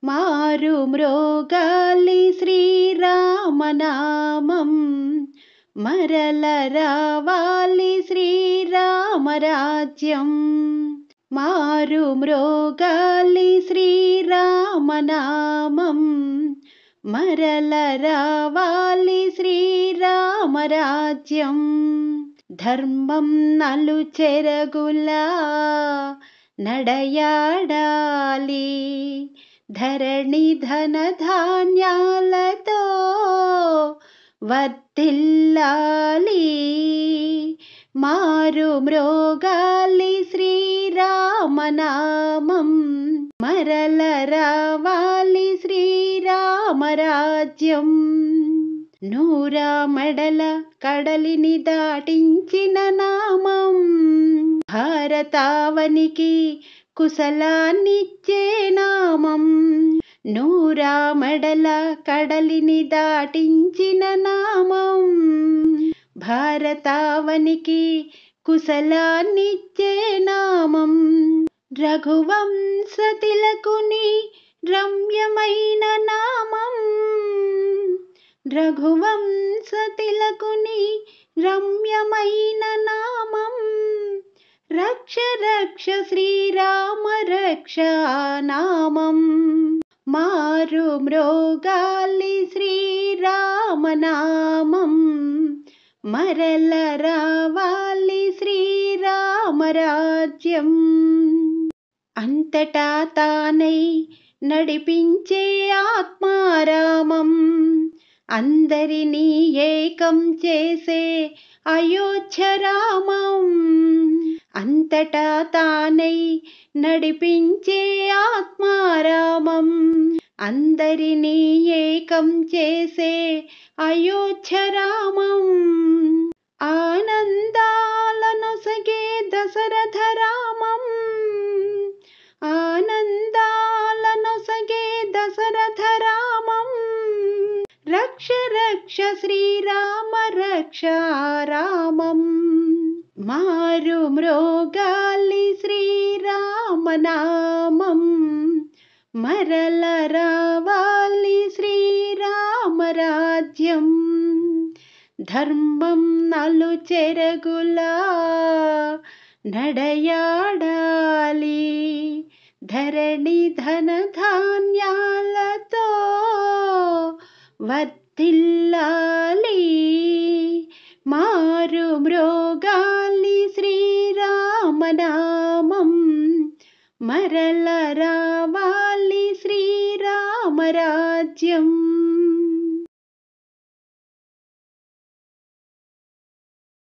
మారు మ్రోగాలి శ్రీరామనామం, మరల రావాలి శ్రీరామరాజ్యం. మారు మ్రోగాలి శ్రీరామనామం, మరల రావాలి శ్రీరామరాజ్యం. ధర్మం నలుచెరగులా నడయాడాలి, ధరణి ధనధాన్యాలతో వర్ధిల్లాలి. మారు మ్రోగాలి శ్రీరామనామం, మరల రావాలి శ్రీరామరాజ్యం. నూరామడల కడలిని దాటించిన నామం, భారతావనికి కుశలాన్నిచ్చే నామం. నూరామడల కడలిని దాటించిన నామం, భారతావనికి కుశలాన్నిచ్చే నామం. రఘువంశ తిలకుని రమ్యమైన నామం, రఘువంశ తిలకుని రమ్యమైన నామం. రక్ష రక్ష శ్రీరామ రక్ష నామం, మారు మ్రోగాలి శ్రీరామనామం, మరల రావాలి శ్రీరామరాజ్యం. అంతటా తానై నడిపించే ఆత్మారామం, అందరినీ ఏకం చేసే అయోధ్య రామం. అంతటా తానై నడిపించే ఆత్మారామం, అందరినీ ఏకం చేసే అయోధ్య రామం. ఆనందాలనొసగే దశరథ రామం, ఆనందాలనొసగే దశరథ రామం. రక్ష రక్ష శ్రీరామ రక్ష రామం, మారు మ్రోగాలి శ్రీరామనామం, మరల రావాలి శ్రీరామరాజ్యం. ధర్మం నలుచెరగులా నడయాడాలి, ధరణి ధనధాన్యాలతో వర్ధిల్లాలి. మారు మ్రోగాలి శ్రీరామనామం, మరల రావాలి శ్రీరామరాజ్యం.